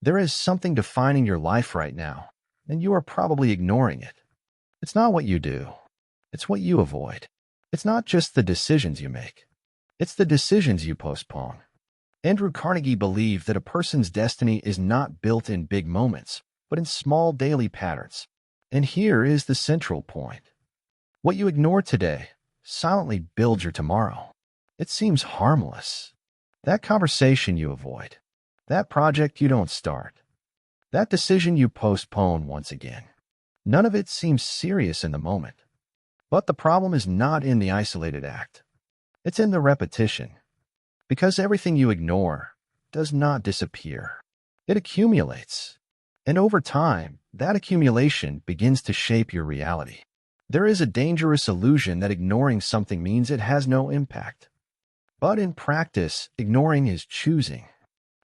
There is something defining your life right now, and you are probably ignoring it. It's not what you do. It's what you avoid. It's not just the decisions you make. It's the decisions you postpone. Andrew Carnegie believed that a person's destiny is not built in big moments, but in small daily patterns. And here is the central point. What you ignore today silently builds your tomorrow. It seems harmless. That conversation you avoid. That project you don't start. That decision you postpone once again. None of it seems serious in the moment. But the problem is not in the isolated act. It's in the repetition. Because everything you ignore does not disappear. It accumulates. And over time, that accumulation begins to shape your reality. There is a dangerous illusion that ignoring something means it has no impact. But in practice, ignoring is choosing.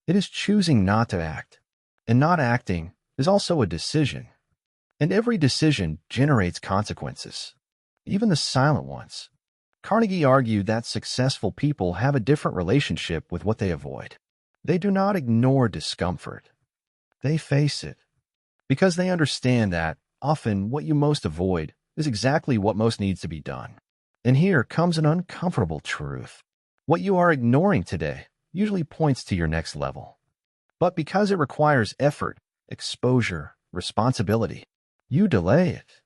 It is choosing not to act. And not acting is also a decision. And every decision generates consequences, even the silent ones. Carnegie argued that successful people have a different relationship with what they avoid. They do not ignore discomfort. They face it. Because they understand that, often, what you most avoid is exactly what most needs to be done. And here comes an uncomfortable truth. What you are ignoring today usually points to your next level. But because it requires effort, exposure, responsibility, you delay it.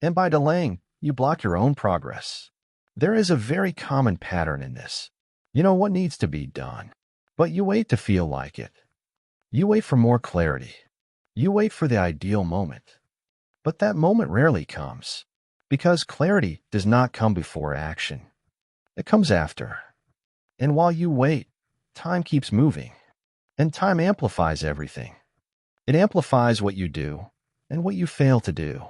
And by delaying, you block your own progress. There is a very common pattern in this. You know what needs to be done, but you wait to feel like it. You wait for more clarity. You wait for the ideal moment. But that moment rarely comes, because clarity does not come before action. It comes after. And while you wait, time keeps moving. And time amplifies everything. It amplifies what you do and what you fail to do.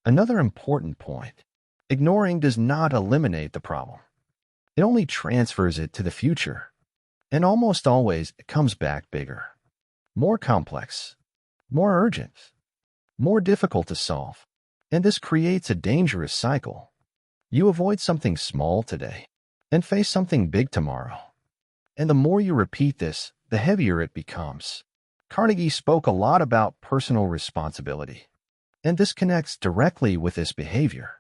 Another important point. Ignoring does not eliminate the problem. It only transfers it to the future. And almost always it comes back bigger, more complex, more urgent, more difficult to solve. And this creates a dangerous cycle. You avoid something small today and face something big tomorrow. And the more you repeat this, the heavier it becomes. Carnegie spoke a lot about personal responsibility. And this connects directly with this behavior.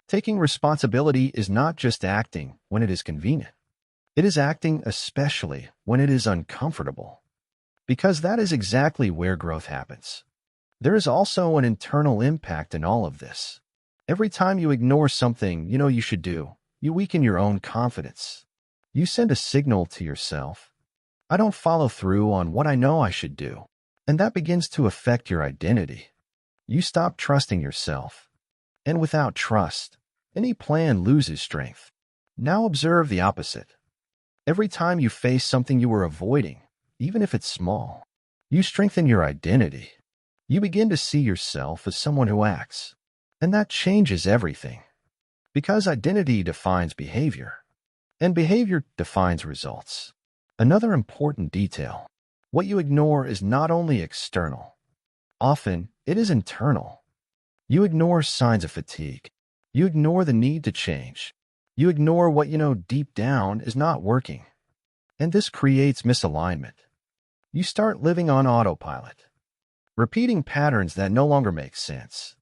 Taking responsibility is not just acting when it is convenient. It is acting especially when it is uncomfortable. Because that is exactly where growth happens. There is also an internal impact in all of this. Every time you ignore something you know you should do, you weaken your own confidence. You send a signal to yourself. I don't follow through on what I know I should do. And that begins to affect your identity. You stop trusting yourself. And without trust, any plan loses strength. Now observe the opposite. Every time you face something you were avoiding, even if it's small, you strengthen your identity. You begin to see yourself as someone who acts. And that changes everything. Because identity defines behavior. And behavior defines results. Another important detail. What you ignore is not only external. Often, it is internal. You ignore signs of fatigue. You ignore the need to change. You ignore what you know deep down is not working. And this creates misalignment. You start living on autopilot, repeating patterns that no longer make sense.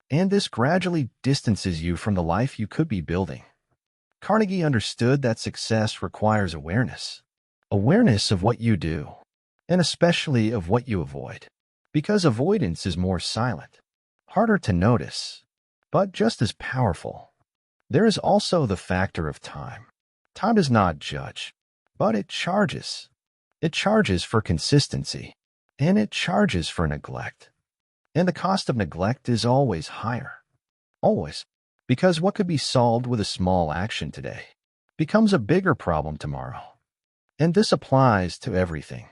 And this gradually distances you from the life you could be building. Carnegie understood that success requires awareness. Awareness of what you do, and especially of what you avoid. Because avoidance is more silent, harder to notice, but just as powerful. There is also the factor of time. Time does not judge, but it charges. It charges for consistency, and it charges for neglect. And the cost of neglect is always higher. Always. Because what could be solved with a small action today becomes a bigger problem tomorrow. And this applies to everything.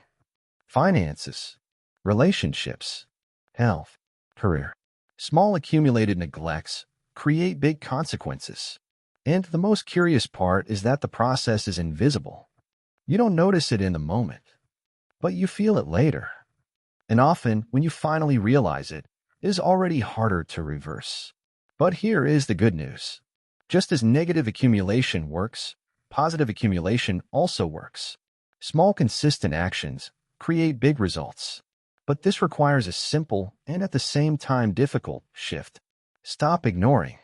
Finances, relationships, health, career. Small accumulated neglects create big consequences. And the most curious part is that the process is invisible. You don't notice it in the moment, but you feel it later. And often, when you finally realize it, it is already harder to reverse. But here is the good news. Just as negative accumulation works, positive accumulation also works. Small, consistent actions create big results. But this requires a simple and at the same time difficult shift. Stop ignoring.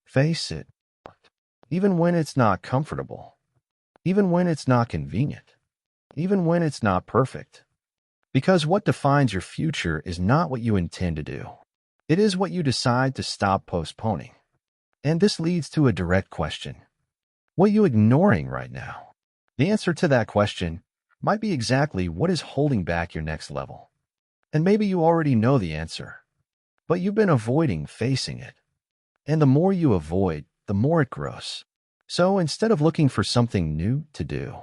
Face it. Even when it's not comfortable. Even when it's not convenient. Even when it's not perfect. Because what defines your future is not what you intend to do. It is what you decide to stop postponing. And this leads to a direct question. What are you ignoring right now? The answer to that question might be exactly what is holding back your next level. And maybe you already know the answer, but you've been avoiding facing it. And the more you avoid, the more it grows. So instead of looking for something new to do,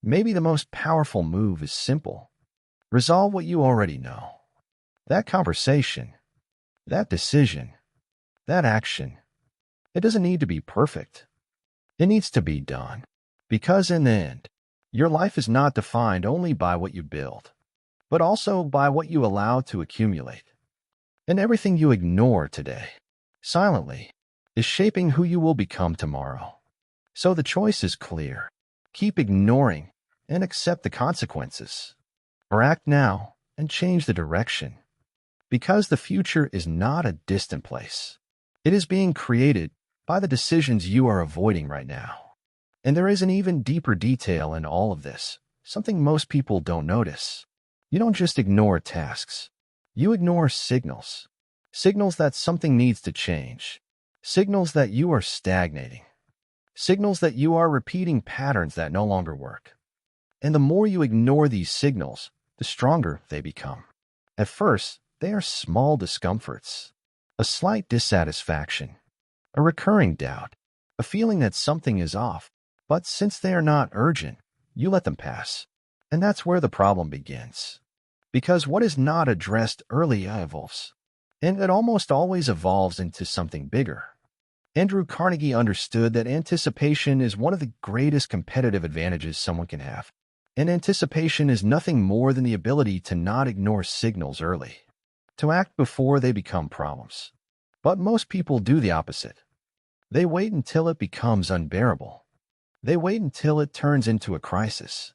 maybe the most powerful move is simple. Resolve what you already know. That conversation, that decision, that action. It doesn't need to be perfect. It needs to be done. Because in the end, your life is not defined only by what you build, but also by what you allow to accumulate. And everything you ignore today, silently, is shaping who you will become tomorrow. So the choice is clear. Keep ignoring and accept the consequences. Or act now and change the direction. Because the future is not a distant place. It is being created by the decisions you are avoiding right now. And there is an even deeper detail in all of this, something most people don't notice. You don't just ignore tasks. You ignore signals. Signals that something needs to change. Signals that you are stagnating. Signals that you are repeating patterns that no longer work. And the more you ignore these signals, the stronger they become. At first, they are small discomforts, a slight dissatisfaction, a recurring doubt, a feeling that something is off. But since they are not urgent, you let them pass. And that's where the problem begins. Because what is not addressed early evolves. And it almost always evolves into something bigger. Andrew Carnegie understood that anticipation is one of the greatest competitive advantages someone can have. And anticipation is nothing more than the ability to not ignore signals early, to act before they become problems. But most people do the opposite. They wait until it becomes unbearable. They wait until it turns into a crisis.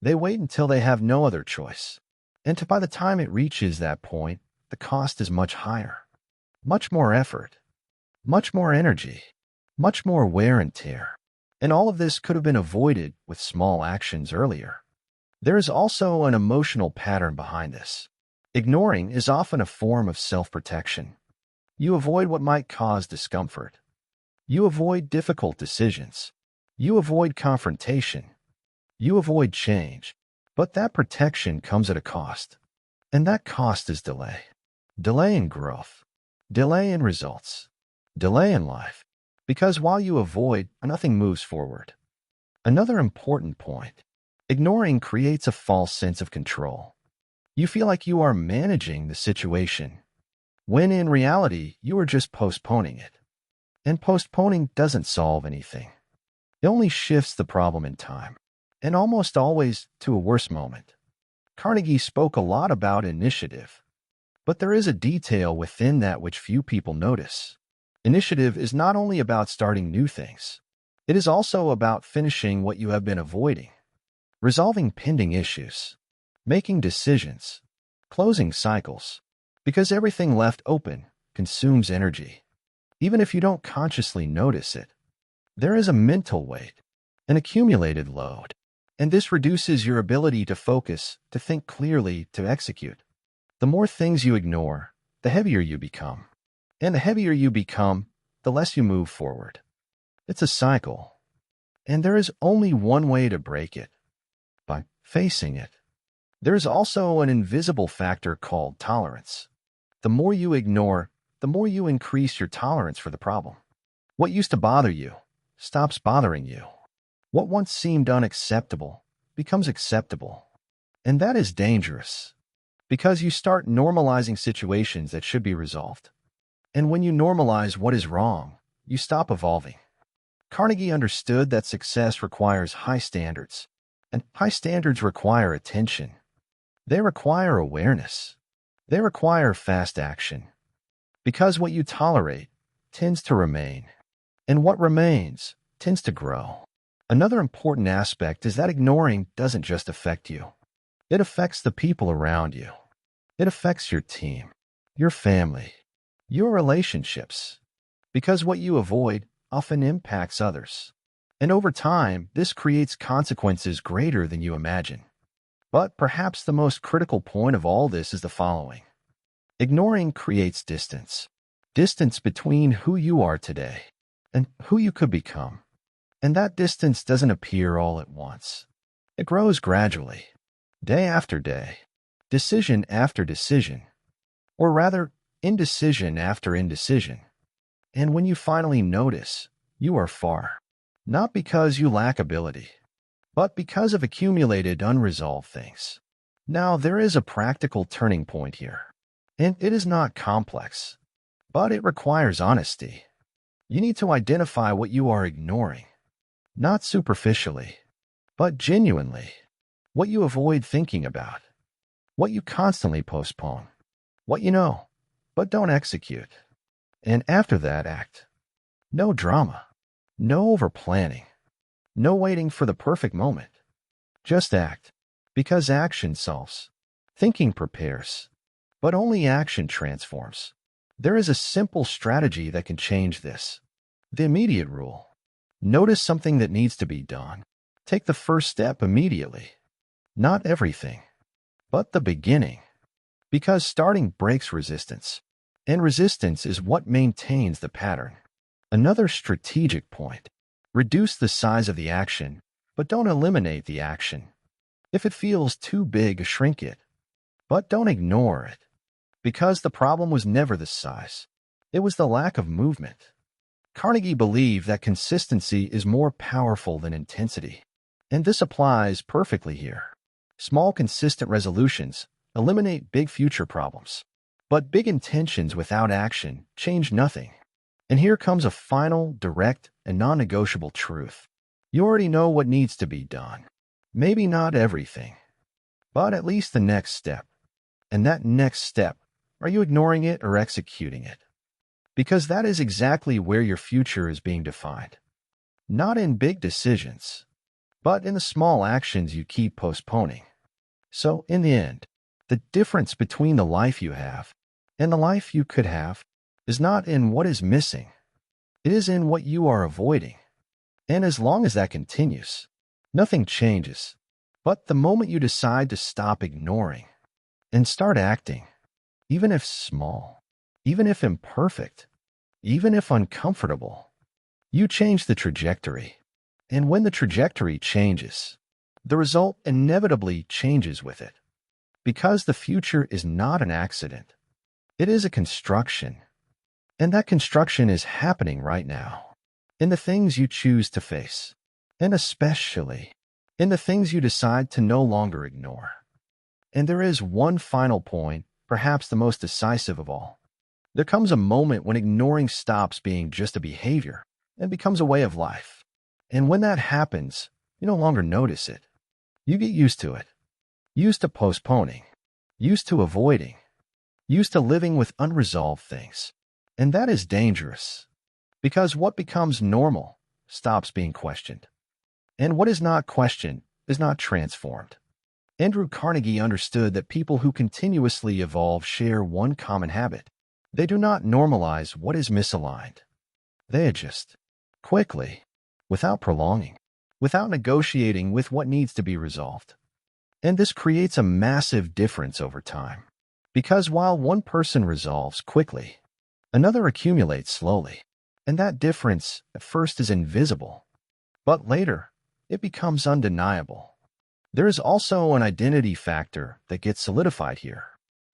They wait until they have no other choice. And by the time it reaches that point, the cost is much higher. Much more effort. Much more energy. Much more wear and tear. And all of this could have been avoided with small actions earlier. There is also an emotional pattern behind this. Ignoring is often a form of self-protection. You avoid what might cause discomfort. You avoid difficult decisions. You avoid confrontation. You avoid change. But that protection comes at a cost. And that cost is delay. Delay in growth. Delay in results. Delay in life. Because while you avoid, nothing moves forward. Another important point. Ignoring creates a false sense of control. You feel like you are managing the situation, when in reality, you are just postponing it. And postponing doesn't solve anything. It only shifts the problem in time, and almost always to a worse moment. Carnegie spoke a lot about initiative, but there is a detail within that which few people notice. Initiative is not only about starting new things. It is also about finishing what you have been avoiding, resolving pending issues, making decisions, closing cycles, because everything left open consumes energy. Even if you don't consciously notice it, there is a mental weight, an accumulated load, and this reduces your ability to focus, to think clearly, to execute. The more things you ignore, the heavier you become. And the heavier you become, the less you move forward. It's a cycle, and there is only one way to break it, by facing it. There is also an invisible factor called tolerance. The more you ignore, the more you increase your tolerance for the problem. What used to bother you stops bothering you. What once seemed unacceptable becomes acceptable. And that is dangerous, because you start normalizing situations that should be resolved. And when you normalize what is wrong, you stop evolving. Carnegie understood that success requires high standards, and high standards require attention. They require awareness. They require fast action. Because what you tolerate tends to remain, and what remains tends to grow. Another important aspect is that ignoring doesn't just affect you. It affects the people around you. It affects your team, your family, your relationships, because what you avoid often impacts others. And over time, this creates consequences greater than you imagine. But perhaps the most critical point of all this is the following. Ignoring creates distance. Distance between who you are today and who you could become. And that distance doesn't appear all at once. It grows gradually, day after day, decision after decision, or rather, indecision after indecision. And when you finally notice, you are far. Not because you lack ability, but because of accumulated unresolved things. Now, there is a practical turning point here, and it is not complex, but it requires honesty. You need to identify what you are ignoring, not superficially, but genuinely. What you avoid thinking about, what you constantly postpone, what you know, but don't execute. And after that act, no drama, no over-planning, no waiting for the perfect moment. Just act, because action solves. Thinking prepares, but only action transforms. There is a simple strategy that can change this. The immediate rule. Notice something that needs to be done. Take the first step immediately. Not everything, but the beginning. Because starting breaks resistance, and resistance is what maintains the pattern. Another strategic point. Reduce the size of the action, but don't eliminate the action. If it feels too big, shrink it. But don't ignore it. Because the problem was never the size. It was the lack of movement. Carnegie believed that consistency is more powerful than intensity. And this applies perfectly here. Small, consistent resolutions eliminate big future problems. But big intentions without action change nothing. And here comes a final, direct, and non-negotiable truth. You already know what needs to be done. Maybe not everything, but at least the next step. And that next step, are you ignoring it or executing it? Because that is exactly where your future is being defined. Not in big decisions, but in the small actions you keep postponing. So, in the end, the difference between the life you have and the life you could have is not in what is missing. It is in what you are avoiding. And as long as that continues, nothing changes. But the moment you decide to stop ignoring and start acting, even if small, even if imperfect, even if uncomfortable, you change the trajectory. And when the trajectory changes, the result inevitably changes with it. Because the future is not an accident. It is a construction. And that construction is happening right now. In the things you choose to face. And especially in the things you decide to no longer ignore. And there is one final point, perhaps the most decisive of all. There comes a moment when ignoring stops being just a behavior and becomes a way of life. And when that happens, you no longer notice it. You get used to it. Used to postponing. Used to avoiding. Used to living with unresolved things. And that is dangerous. Because what becomes normal stops being questioned. And what is not questioned is not transformed. Andrew Carnegie understood that people who continuously evolve share one common habit. They do not normalize what is misaligned. They adjust quickly, without prolonging, without negotiating with what needs to be resolved. And this creates a massive difference over time. Because while one person resolves quickly, another accumulates slowly. And that difference at first is invisible. But later, it becomes undeniable. There is also an identity factor that gets solidified here.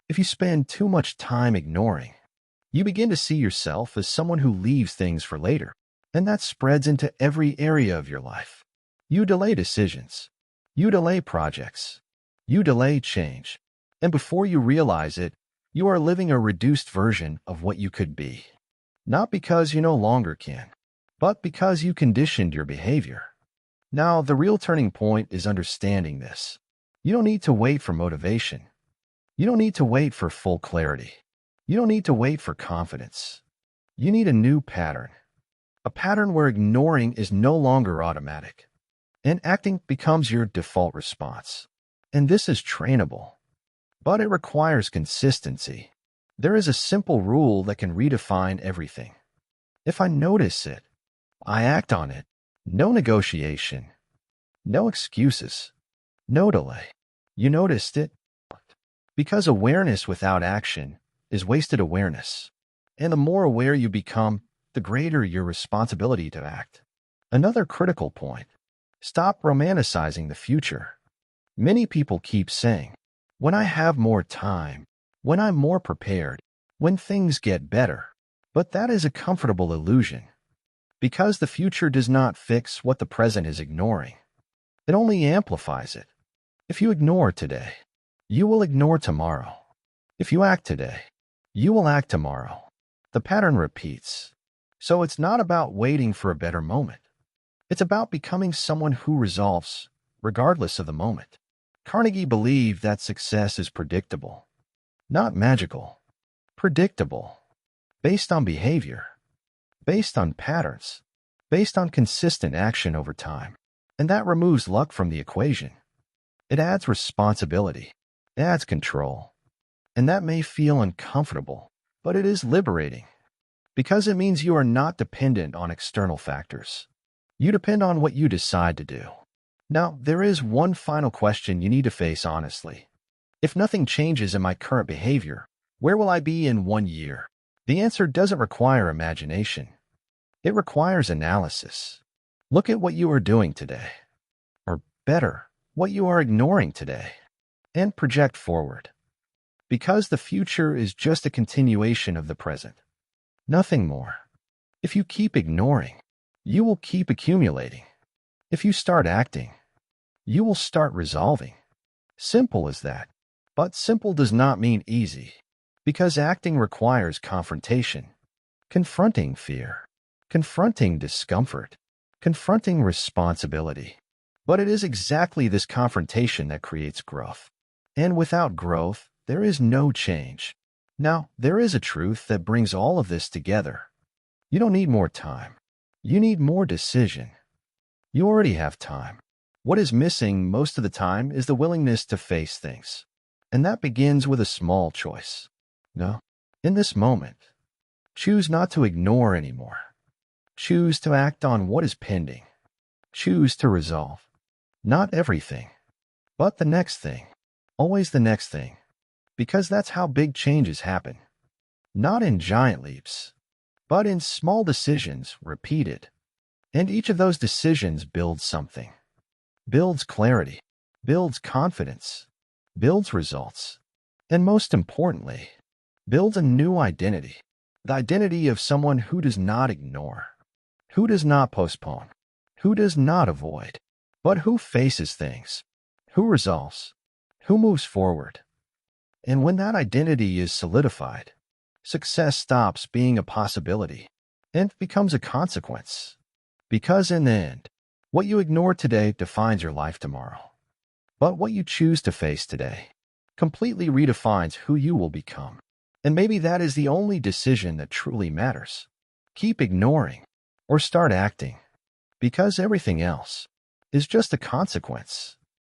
If you spend too much time ignoring, you begin to see yourself as someone who leaves things for later, and that spreads into every area of your life. You delay decisions. You delay projects. You delay change. And before you realize it, you are living a reduced version of what you could be. Not because you no longer can, but because you conditioned your behavior. Now, the real turning point is understanding this. You don't need to wait for motivation. You don't need to wait for full clarity. You don't need to wait for confidence. You need a new pattern. A pattern where ignoring is no longer automatic, and acting becomes your default response. And this is trainable. but it requires consistency. There is a simple rule that can redefine everything. If I notice it, I act on it. No negotiation, no excuses, no delay. You noticed it? Because awareness without action is wasted awareness. And the more aware you become, the greater your responsibility to act. Another critical point: stop romanticizing the future. Many people keep saying, when I have more time, when I'm more prepared, when things get better. But that is a comfortable illusion, because the future does not fix what the present is ignoring. It only amplifies it. If you ignore today, you will ignore tomorrow. If you act today, you will act tomorrow. The pattern repeats. So it's not about waiting for a better moment. It's about becoming someone who resolves, regardless of the moment. Carnegie believed that success is predictable, not magical. Predictable, based on behavior, based on patterns, based on consistent action over time. And that removes luck from the equation. It adds responsibility. It adds control. And that may feel uncomfortable, but it is liberating, because it means you are not dependent on external factors. You depend on what you decide to do. Now, there is one final question you need to face honestly. If nothing changes in my current behavior, where will I be in 1 year? The answer doesn't require imagination. It requires analysis. Look at what you are doing today, or better, what you are ignoring today, and project forward. Because the future is just a continuation of the present. Nothing more. If you keep ignoring, you will keep accumulating. If you start acting, you will start resolving. Simple as that. But simple does not mean easy, because acting requires confrontation. Confronting fear, confronting discomfort, confronting responsibility. But it is exactly this confrontation that creates growth. And without growth, there is no change. Now, there is a truth that brings all of this together. You don't need more time. You need more decision. You already have time. What is missing most of the time is the willingness to face things. And that begins with a small choice. No, in this moment, choose not to ignore anymore. Choose to act on what is pending. Choose to resolve. Not everything, but the next thing. Always the next thing. Because that's how big changes happen. Not in giant leaps, but in small decisions repeated. And each of those decisions builds something. Builds clarity. Builds confidence. Builds results. And most importantly, builds a new identity. The identity of someone who does not ignore, who does not postpone, who does not avoid, but who faces things, who resolves, who moves forward. And when that identity is solidified, success stops being a possibility and becomes a consequence. Because in the end, what you ignore today defines your life tomorrow. But what you choose to face today completely redefines who you will become. And maybe that is the only decision that truly matters. Keep ignoring or start acting, because everything else is just a consequence.